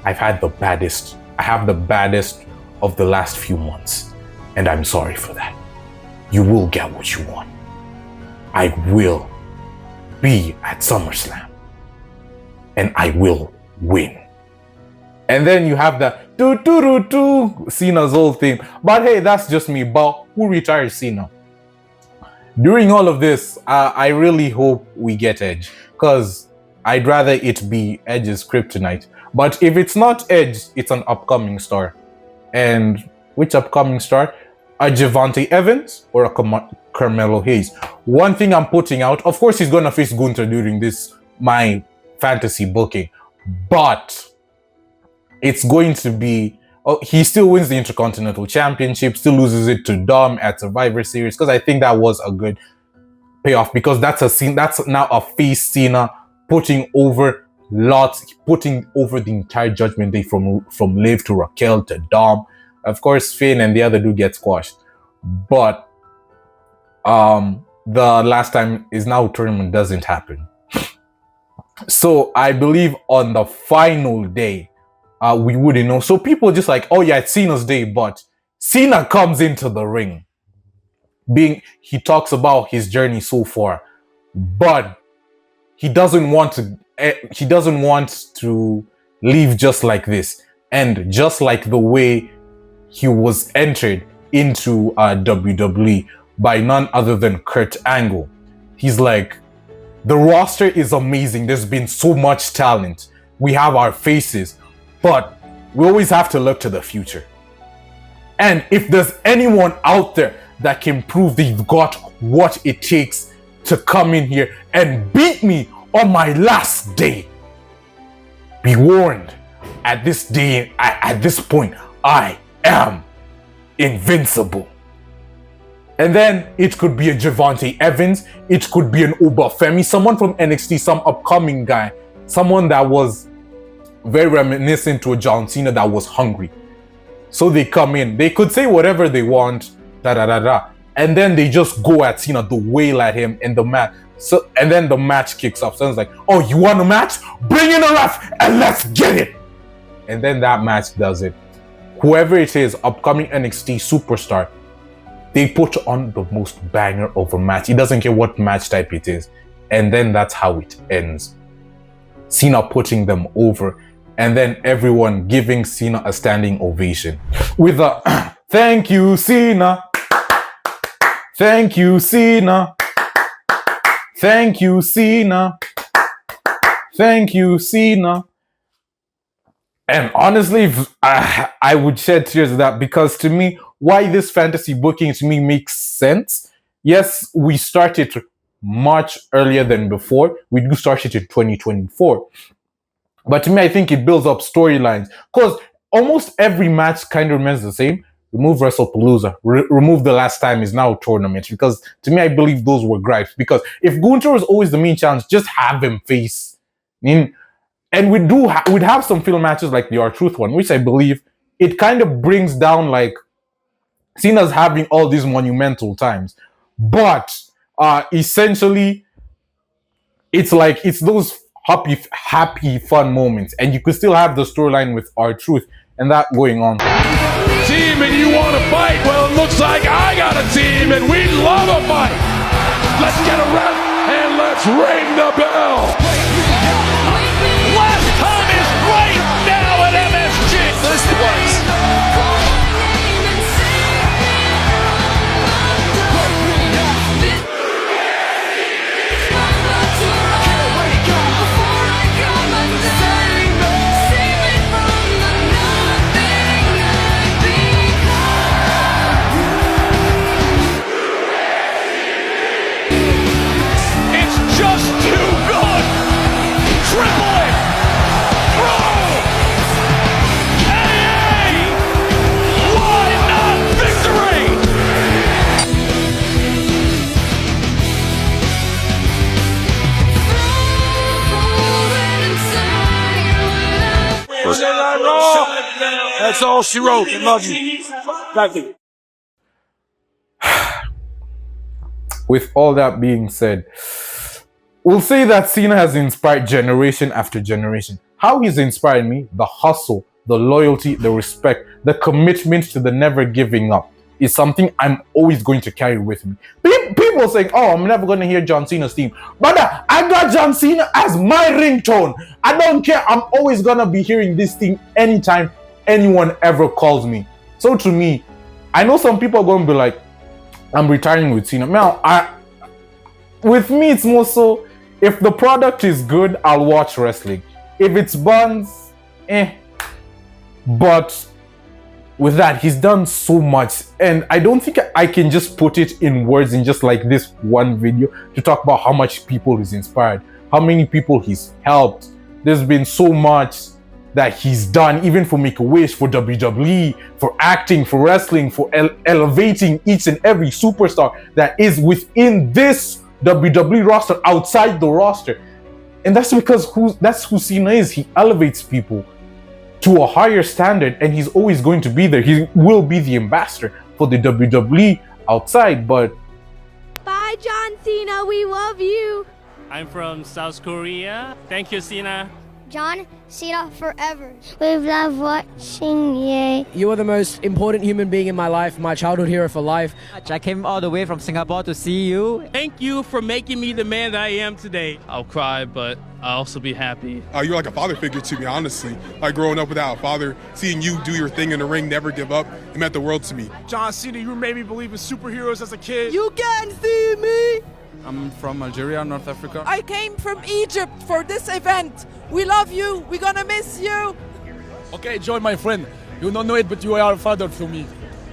I have the baddest of the last few months. And I'm sorry for that. You will get what you want. I will be at SummerSlam. And I will win. And then you have the Cena's whole thing. But hey, that's just me. But who retired Cena? During all of this, I really hope we get Edge. Because I'd rather it be Edge's kryptonite. But if it's not Edge, it's an upcoming star. And which upcoming star? A Javante Evans or a Carmelo Hayes? One thing I'm putting out, of course he's going to face Gunther during this, my fantasy booking. But it's going to be, he still wins the Intercontinental Championship, still loses it to Dom at Survivor Series, because I think that was a good payoff, because that's now a face Cena putting over the entire Judgment Day from Liv to Raquel to Dom. Of course, Finn and the other dude get squashed. But the last time is now tournament doesn't happen. So I believe on the final day, we wouldn't know. So people just like, oh yeah, it's Cena's day, but Cena comes into the ring. He talks about his journey so far, but he doesn't want to leave just like this. And just like the way he was entered into WWE by none other than Kurt Angle. He's like, the roster is amazing. There's been so much talent. We have our faces, but we always have to look to the future. And if there's anyone out there that can prove they've got what it takes to come in here and beat me on my last day, be warned, at this point, I am invincible. And then it could be a Javante Evans, it could be an Obafemi, someone from NXT, some upcoming guy, someone that was very reminiscent to a John Cena that was hungry. So they come in, they could say whatever they want, and then they just go at Cena, the wail at him in the match. And then the match kicks off. So it's like, oh, you want a match? Bring in a ref and let's get it. And then that match does it. Whoever it is, upcoming NXT superstar, they put on the most banger of a match. It doesn't care what match type it is. And then that's how it ends. Cena putting them over. And then everyone giving Cena a standing ovation. With a, thank you, Cena. Thank you, Cena. Thank you, Cena. Thank you, Cena. And honestly, I would shed tears at that, because to me, why this fantasy booking to me makes sense. Yes, we started much earlier than before. We do start it in 2024. But to me, I think it builds up storylines, because almost every match kind of remains the same. Remove WrestlePalooza. Remove the last time is now tournament. Because to me, I believe those were gripes. Because if Gunther was always the main challenge, just have him face. And we'd have some film matches like the R-Truth one, which I believe it kind of brings down like Cena's having all these monumental times. But essentially, it's those happy, fun moments, and you could still have the storyline with R-Truth and that going on. Team and you want to fight? Well, it looks like I got a team and we love a fight. Let's get a rep and let's ring the bell. Last time is right now at MSG. This was. It's just too good. Triple it. Throw. AA. Why not victory? That's all she wrote. I love you. Thank you. With all that being said, we'll say that Cena has inspired generation after generation. How he's inspired me, the hustle, the loyalty, the respect, the commitment to the never giving up is something I'm always going to carry with me. People saying, oh, I'm never going to hear John Cena's theme. Brother, I got John Cena as my ringtone. I don't care. I'm always going to be hearing this thing anytime anyone ever calls me. So to me, I know some people are going to be like, I'm retiring with Cena. Now, with me, it's more so, if the product is good, I'll watch wrestling. If it's buns, But with that, he's done so much, and I don't think I can just put it in words in just like this one video to talk about how much people he's inspired, how many people he's helped. There's been so much that he's done, even for Make-A-Wish, for WWE, for acting, for wrestling, for elevating each and every superstar that is within this WWE roster, outside the roster. And that's because that's who Cena is. He elevates people to a higher standard, and he's always going to be there. He will be the ambassador for the WWE outside, but... Bye, John Cena. We love you. I'm from South Korea. Thank you, Cena. John Cena forever. We love watching you. You are the most important human being in my life, my childhood hero for life. I came all the way from Singapore to see you. Thank you for making me the man that I am today. I'll cry, but I'll also be happy. You're like a father figure to me, honestly. Like growing up without a father, seeing you do your thing in the ring, never give up, it meant the world to me. John Cena, you made me believe in superheroes as a kid. You can see me. I'm from Algeria, North Africa. I came from Egypt for this event. We love you. We're gonna miss you. Okay, Joy, my friend. You don't know it, but you are a father to me.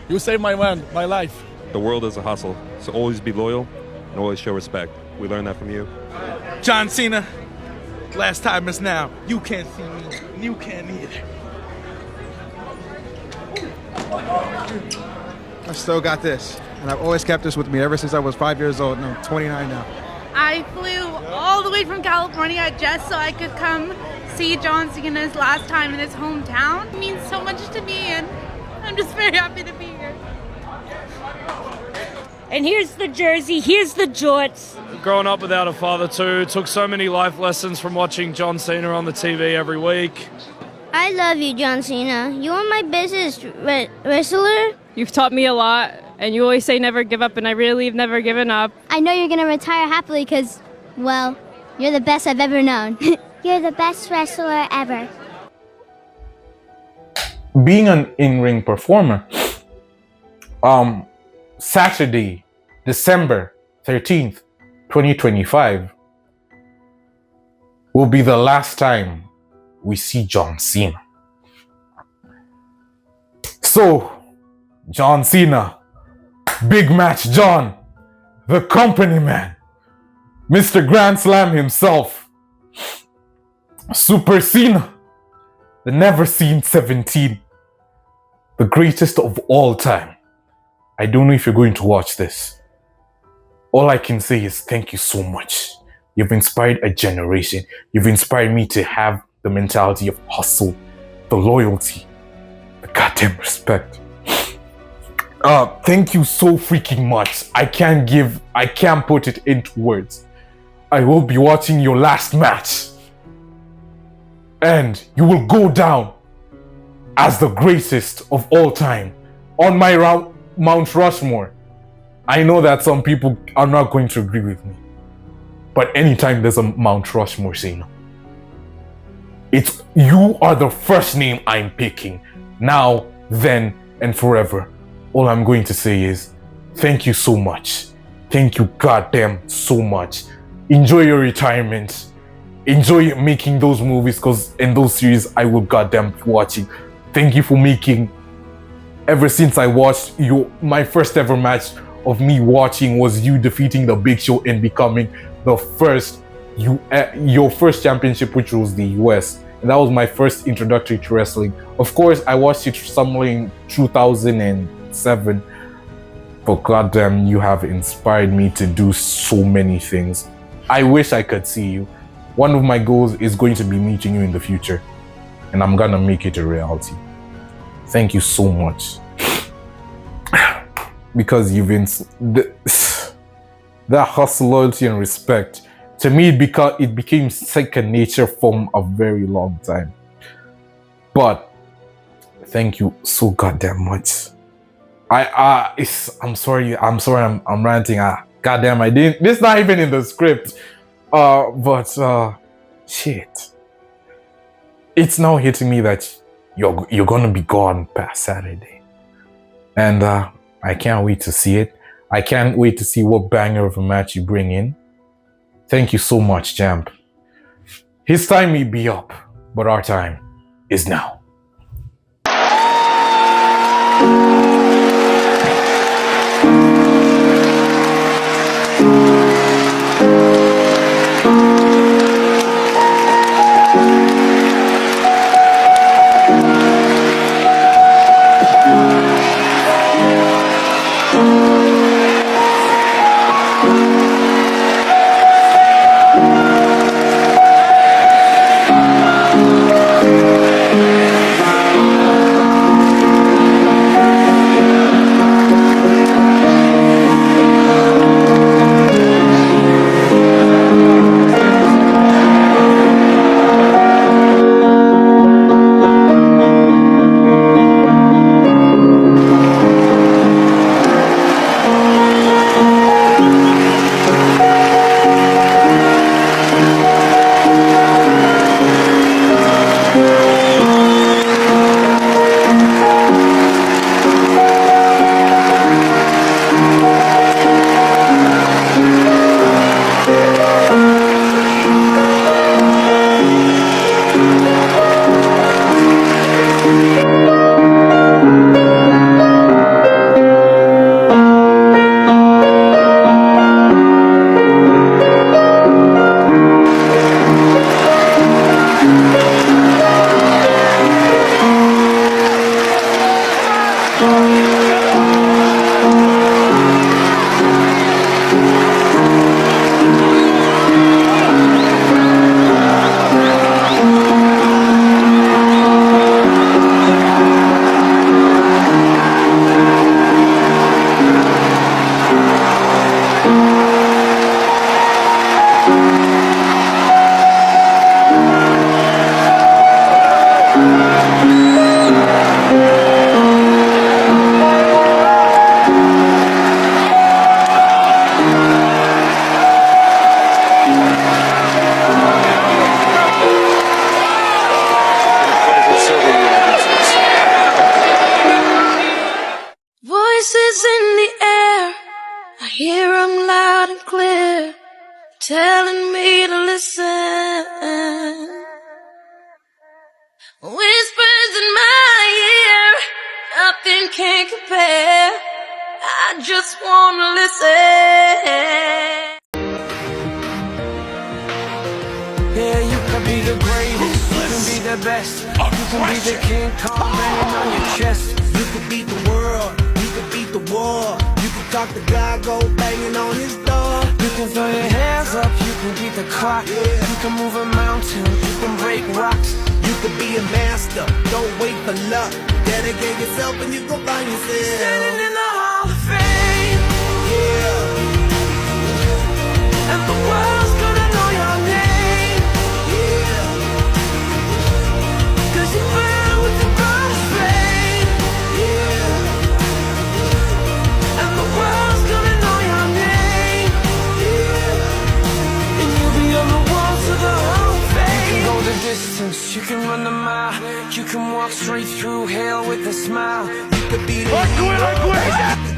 You saved my life. The world is a hustle, so always be loyal and always show respect. We learned that from you. John Cena, last time is now. You can't see me. You can't either. I still got this, and I've always kept this with me ever since I was 5 years old, and I'm 29 now. I flew all the way from California just so I could come see John Cena's last time in his hometown. It means so much to me, and I'm just very happy to be here. And here's the jersey, here's the jorts. Growing up without a father too, took so many life lessons from watching John Cena on the TV every week. I love you, John Cena. You are my business wrestler. You've taught me a lot, and you always say never give up, and I really have never given up. I know you're going to retire happily because, well, you're the best I've ever known. You're the best wrestler ever. Being an in-ring performer, Saturday, December 13th, 2025 will be the last time we see John Cena. So, John Cena, Big Match John, the company man, Mr. Grand Slam himself, Super Cena, the never seen 17, the greatest of all time. I don't know if you're going to watch this. All I can say is thank you so much. You've inspired a generation. You've inspired me to have the mentality of hustle, the loyalty, the goddamn respect. Thank you so freaking much. I can't put it into words. I will be watching your last match And you will go down as the greatest of all time on my Mount Rushmore. I know that some people are not going to agree with me, but anytime there's a Mount Rushmore, Cena, you are the first name I'm picking. Now, then, and forever. All I'm going to say is, thank you so much. Thank you goddamn so much. Enjoy your retirement. Enjoy making those movies, because in those series I will goddamn be watching. Thank you for making, ever since I watched my first ever match of me watching was you defeating the Big Show and becoming the first, your first championship, which was the US. And that was my first introductory to wrestling. Of course, I watched it somewhere in 2007. But goddamn, you have inspired me to do so many things. I wish I could see you. One of my goals is going to be meeting you in the future. And I'm gonna make it a reality. Thank you so much. Because you've been... that hustle, loyalty, and respect. To me, it became second nature from a very long time. But thank you so goddamn much. I'm sorry I'm ranting. Goddamn, I didn't. This is not even in the script. Shit. It's now hitting me that you're gonna be gone past Saturday, and I can't wait to see it. I can't wait to see what banger of a match you bring in. Thank you so much, champ. His time may be up, but our time is now. telling me to listen. Whispers in my ear, nothing can compare. I just wanna listen. Yeah, you can be the greatest, you can be the best, you can be the King Kong banging on your chest. You can beat the world, you can beat the war. You can talk to God, go banging on his door. You can throw your hands up, you can beat the clock. You can move a mountain, you can break rocks. You can be a master, don't wait for luck. Dedicate yourself and you go find yourself. Standing in the Hall of Fame. Yeah. And the world's gonna know your name. Yeah. You can run the mile. You can walk straight through hell with a smile. You could be the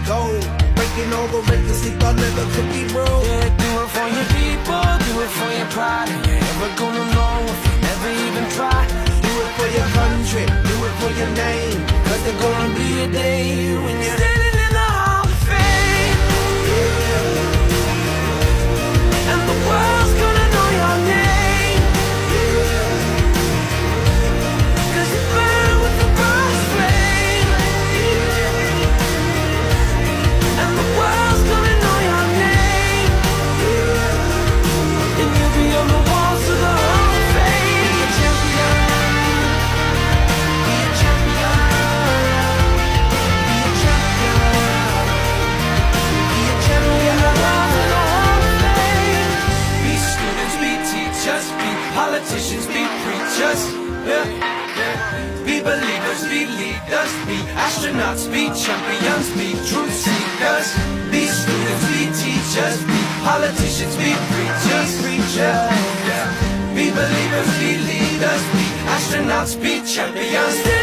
gold, breaking all the records they thought never could be broke. Yeah, do it for your people, do it for your pride. And you're never gonna know if you never even try. Do it for your country, do it for your name. Cause there's gonna be a day when you're standing in the Hall of Fame. And the world's gonna know your name. Cause you burn with the brightest flame. And the world's gonna know your name. And you'll be on the walls of the Hall of Fame. Be a champion. Be a champion. Be a champion. Be a champion. The walls of the Hall of Fame. Be students, be teachers, be politicians, be preachers. Yeah. Be believers, be leaders, be astronauts, be champions, be truth seekers. Be students, be teachers, be politicians, be preachers. Yeah. Be believers, be leaders, be astronauts, be champions.